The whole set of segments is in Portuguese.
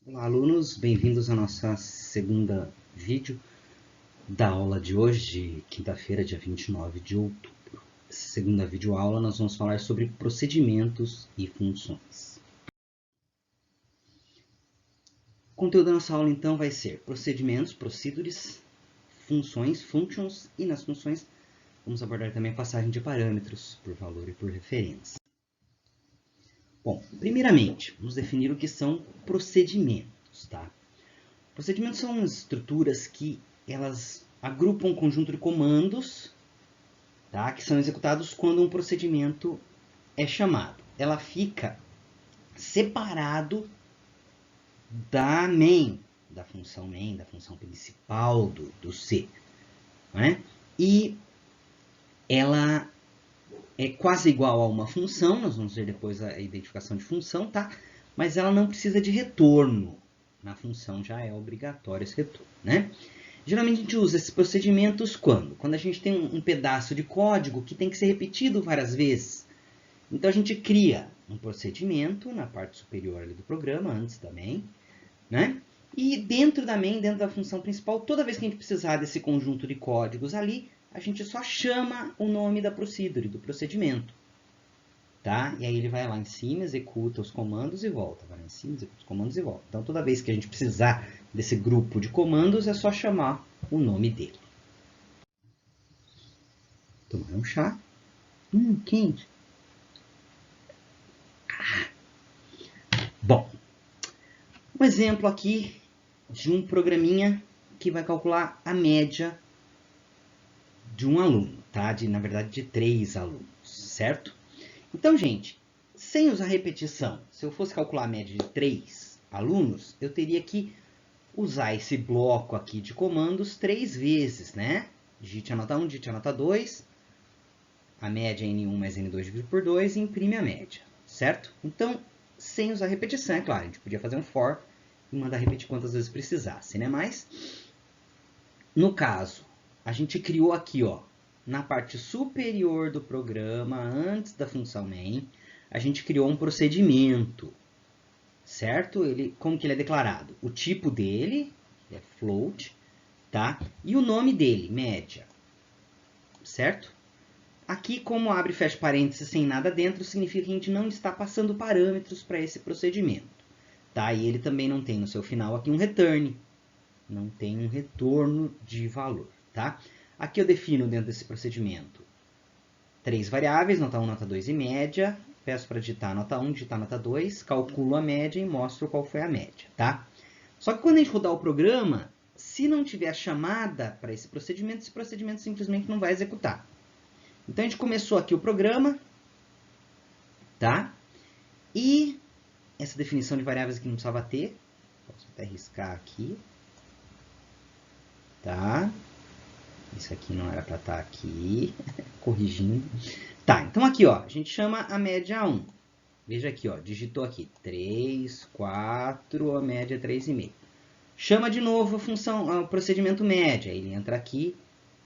Olá, alunos, bem-vindos à nossa segunda vídeo da aula de hoje, quinta-feira, dia 29 de outubro. Essa segunda videoaula nós vamos falar sobre procedimentos e funções. O conteúdo da nossa aula, então, vai ser procedimentos, procedures, funções, functions, e nas funções vamos abordar também a passagem de parâmetros por valor e por referência. Bom, primeiramente, vamos definir o que são procedimentos, tá? Procedimentos são estruturas que elas agrupam um conjunto de comandos, tá, que são executados quando um procedimento é chamado. Ela fica separado da main, da função main, da função principal do C. Né? E ela é quase igual a uma função, nós vamos ver depois a identificação de função, tá? Mas ela não precisa de retorno. Na função já é obrigatório esse retorno, né? Geralmente a gente usa esses procedimentos quando? Quando a gente tem um pedaço de código que tem que ser repetido várias vezes. Então a gente cria um procedimento na parte superior ali do programa, antes da main, né? E dentro da main, dentro da função principal, toda vez que a gente precisar desse conjunto de códigos ali, a gente só chama o nome da procedure, do procedimento. Tá? E aí ele vai lá em cima, executa os comandos e volta. Vai lá em cima, executa os comandos e volta. Então toda vez que a gente precisar desse grupo de comandos, é só chamar o nome dele. Tomar um chá. Quente. Bom, um exemplo aqui de um programinha que vai calcular a média de um aluno, tá? Na verdade, de 3 alunos, certo? Então, gente, sem usar repetição, se eu fosse calcular a média de 3 alunos, eu teria que usar esse bloco aqui de comandos 3 vezes, né? Digite a nota 1, digite a nota 2, a média é N1 mais N2 dividido por 2 e imprime a média, certo? Então, sem usar repetição, é claro, a gente podia fazer um for e mandar repetir quantas vezes precisasse, né? Mas, no caso, a gente criou aqui, ó, na parte superior do programa, antes da função main, a gente criou um procedimento, certo? Como que ele é declarado? O tipo dele é float, tá? E o nome dele, média, certo? Aqui, como abre e fecha parênteses sem nada dentro, significa que a gente não está passando parâmetros para esse procedimento, tá? E ele também não tem no seu final aqui um return, não tem um retorno de valor, tá? Aqui eu defino dentro desse procedimento 3 variáveis, nota 1, nota 2 e média. Peço para digitar a nota 1, digitar a nota 2, calculo a média e mostro qual foi a média, tá? Só que quando a gente rodar o programa, se não tiver chamada para esse procedimento simplesmente não vai executar. Então a gente começou aqui o programa, tá? E essa definição de variáveis aqui não precisava ter. Posso até riscar aqui. Tá? Isso aqui não era para estar aqui. Corrigindo. Tá, então aqui, ó, a gente chama a média 1. Veja aqui, ó, digitou aqui 3, 4, a média é 3,5. Chama de novo a função, o procedimento média. Ele entra aqui,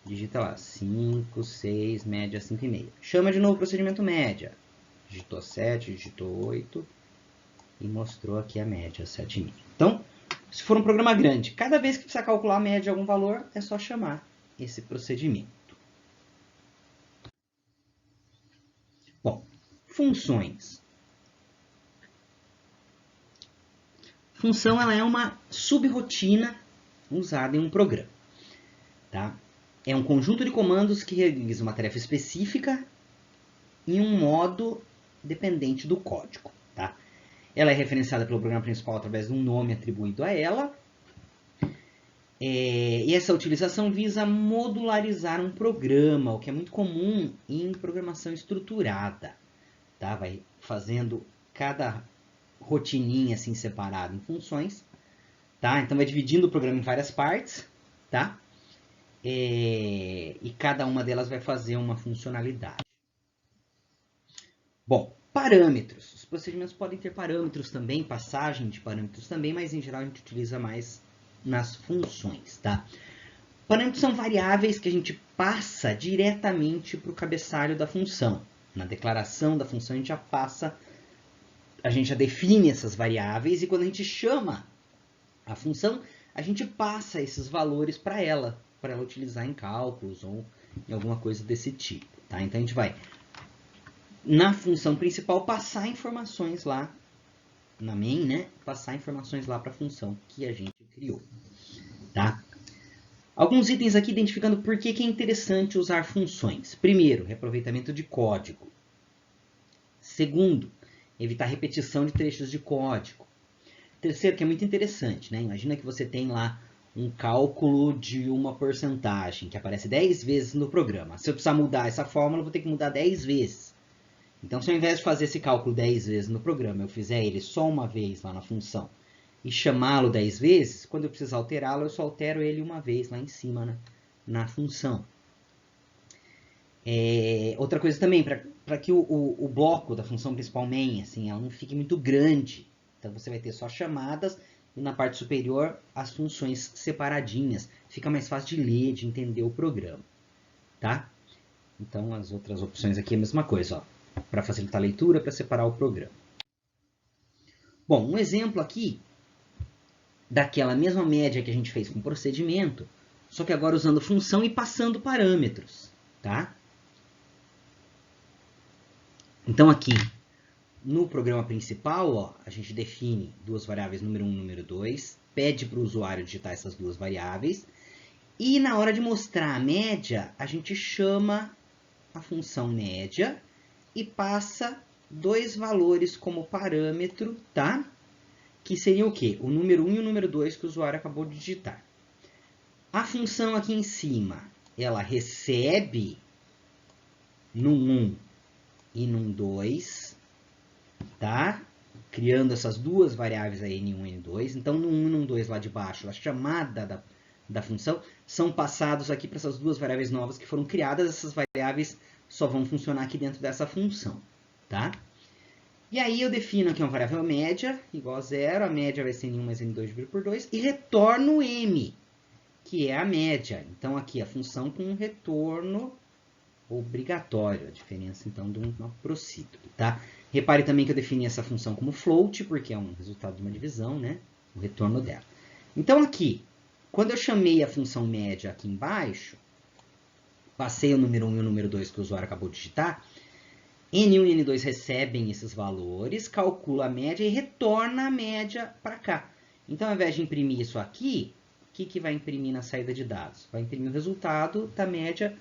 digita lá 5, 6, média 5,5. Chama de novo o procedimento média. Digitou 7, digitou 8 e mostrou aqui a média 7,5. Então, se for um programa grande, cada vez que precisar calcular a média de algum valor, é só chamar esse procedimento. Bom, funções. Função ela é uma subrotina usada em um programa. Tá? É um conjunto de comandos que realiza uma tarefa específica em um modo dependente do código. Tá? Ela é referenciada pelo programa principal através de um nome atribuído a ela. E essa utilização visa modularizar um programa, o que é muito comum em programação estruturada. Tá? Vai fazendo cada rotininha assim separada em funções. Tá? Então vai dividindo o programa em várias partes. Tá? E cada uma delas vai fazer uma funcionalidade. Bom, parâmetros. Os procedimentos podem ter parâmetros também, passagem de parâmetros também, mas em geral a gente utiliza mais nas funções, tá? Parâmetros são variáveis que a gente passa diretamente para o cabeçalho da função. Na declaração da função a gente já define essas variáveis e quando a gente chama a função, a gente passa esses valores para ela utilizar em cálculos ou em alguma coisa desse tipo. Tá? Então a gente vai, na função principal, passar informações lá, na main, né? Passar informações lá para a função que a gente criou. Tá? Alguns itens aqui identificando por que é interessante usar funções. Primeiro, reaproveitamento de código. Segundo, evitar repetição de trechos de código. Terceiro, que é muito interessante, né? Imagina que você tem lá um cálculo de uma porcentagem que aparece 10 vezes no programa. Se eu precisar mudar essa fórmula, eu vou ter que mudar 10 vezes. Então, se ao invés de fazer esse cálculo 10 vezes no programa, eu fizer ele só uma vez lá na função e chamá-lo 10 vezes, quando eu precisar alterá-lo, eu só altero ele uma vez lá em cima na função. Outra coisa também, para que o bloco da função principal main, assim, ela não fique muito grande. Então você vai ter só chamadas e na parte superior as funções separadinhas. Fica mais fácil de ler, de entender o programa. Tá? Então as outras opções aqui é a mesma coisa, para facilitar a leitura, para separar o programa. Bom, um exemplo aqui daquela mesma média que a gente fez com procedimento, só que agora usando função e passando parâmetros. Tá? Então aqui, no programa principal, ó, a gente define duas variáveis, número 1 e número 2, pede para o usuário digitar essas duas variáveis, e na hora de mostrar a média, a gente chama a função média e passa dois valores como parâmetro, tá? Que seria o quê? O número 1 e o número 2 que o usuário acabou de digitar. A função aqui em cima, ela recebe num 1 e num 2, tá? Criando essas duas variáveis aí, N1 e N2. Então, no 1 e no 2 lá de baixo, a chamada da função, são passados aqui para essas duas variáveis novas que foram criadas. Essas variáveis só vão funcionar aqui dentro dessa função, tá? E aí eu defino aqui uma variável média, igual a zero. A média vai ser N1 mais N2 dividido por 2. E retorno M, que é a média. Então, aqui a função com um retorno obrigatório. A diferença, então, de uma procedure, tá? Repare também que eu defini essa função como float, porque é um resultado de uma divisão, né? O retorno dela. Então, aqui, quando eu chamei a função média aqui embaixo, passei o número 1 e o número 2 que o usuário acabou de digitar, N1 e N2 recebem esses valores, calcula a média e retorna a média para cá. Então, ao invés de imprimir isso aqui, o que vai imprimir na saída de dados? Vai imprimir o resultado da média.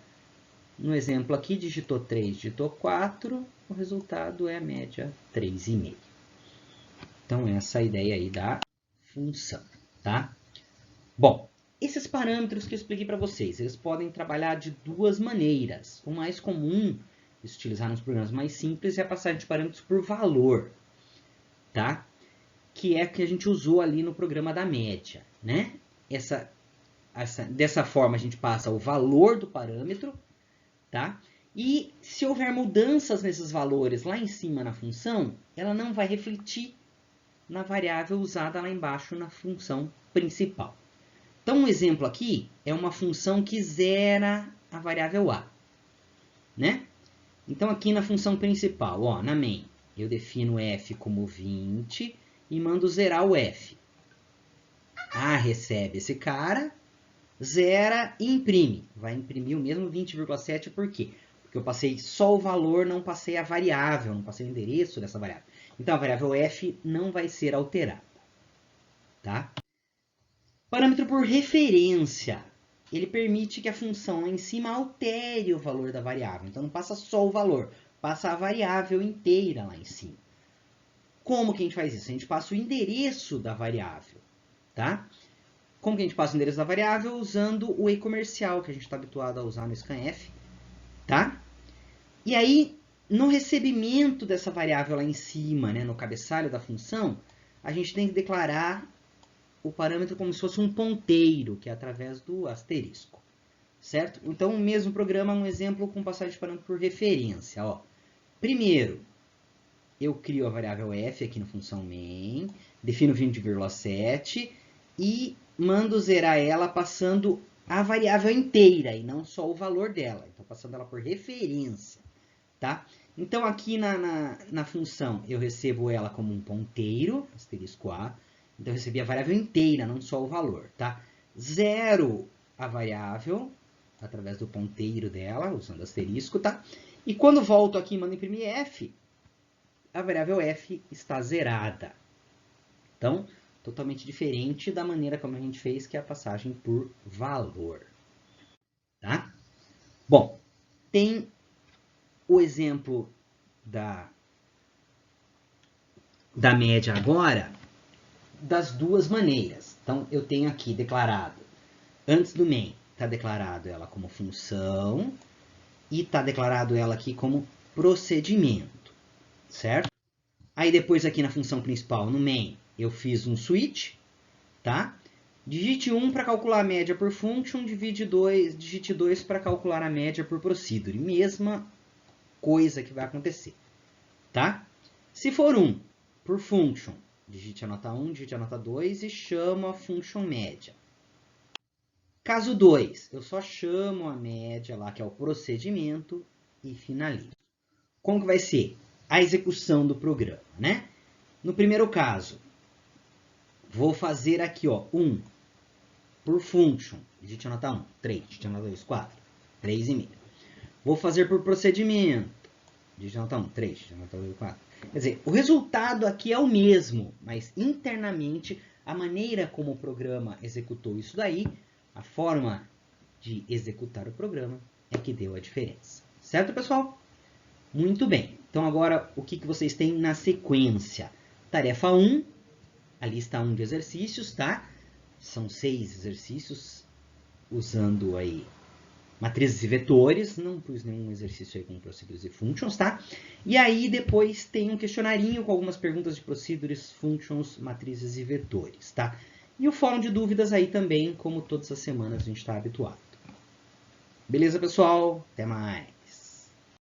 No exemplo aqui, digitou 3, digitou 4, o resultado é a média 3,5. Então, essa é a ideia aí da função, tá? Bom, esses parâmetros que eu expliquei para vocês, eles podem trabalhar de duas maneiras. O mais comum de se utilizar nos programas mais simples é a passagem de parâmetros por valor, tá? Que é que a gente usou ali no programa da média, né? Dessa forma, a gente passa o valor do parâmetro, tá? E se houver mudanças nesses valores lá em cima na função, ela não vai refletir na variável usada lá embaixo na função principal. Então, um exemplo aqui é uma função que zera a variável a, né? Então, aqui na função principal, ó, na main, eu defino f como 20 e mando zerar o f. A recebe esse cara, zera e imprime. Vai imprimir o mesmo 20,7, por quê? Porque eu passei só o valor, não passei a variável, não passei o endereço dessa variável. Então, a variável f não vai ser alterada. Tá? Parâmetro por referência. Ele permite que a função lá em cima altere o valor da variável. Então, não passa só o valor, passa a variável inteira lá em cima. Como que a gente faz isso? A gente passa o endereço da variável. Tá? Como que a gente passa o endereço da variável? Usando o e-comercial, que a gente está habituado a usar no scanf. Tá? E aí, no recebimento dessa variável lá em cima, né, no cabeçalho da função, a gente tem que declarar o parâmetro como se fosse um ponteiro, que é através do asterisco. Certo? Então, o mesmo programa, um exemplo com passagem de parâmetro por referência. Ó. Primeiro, eu crio a variável f aqui na função main, defino 20,7 e mando zerar ela passando a variável inteira e não só o valor dela. Então, passando ela por referência. Tá? Então, aqui na função, eu recebo ela como um ponteiro, asterisco A, Então, eu recebi a variável inteira, não só o valor, tá? 0 a variável, através do ponteiro dela, usando asterisco, tá? E quando volto aqui e mando imprimir f, a variável f está zerada. Então, totalmente diferente da maneira como a gente fez, que é a passagem por valor. Tá? Bom, tem o exemplo da média agora das duas maneiras. Então, eu tenho aqui declarado, antes do main, está declarado ela como função e está declarado ela aqui como procedimento, certo? Aí depois aqui na função principal, no main, eu fiz um switch, tá? Digite 1 para calcular a média por function, digite 2 para calcular a média por procedure. Mesma coisa que vai acontecer, tá? Se for 1 por function, digite a nota 1, digite a nota 2 e chamo a function média. Caso 2, eu só chamo a média lá, que é o procedimento, e finalizo. Como que vai ser a execução do programa, né? No primeiro caso, vou fazer aqui, ó, 1 por function. Digite a nota 1, 3, digite a nota 2, 4, 3,5. Vou fazer por procedimento. Digite a nota 1, 3, digite a nota 2, 4. Quer dizer, o resultado aqui é o mesmo, mas internamente, a maneira como o programa executou isso daí, a forma de executar o programa, é que deu a diferença. Certo, pessoal? Muito bem. Então, agora, o que vocês têm na sequência? Tarefa 1, a lista 1 de exercícios, tá? São 6 exercícios, usando aí matrizes e vetores. Não pus nenhum exercício aí com procedures e functions, tá? E aí, depois tem um questionarinho com algumas perguntas de procedures, functions, matrizes e vetores, tá? E o fórum de dúvidas aí também, como todas as semanas a gente está habituado. Beleza, pessoal? Até mais!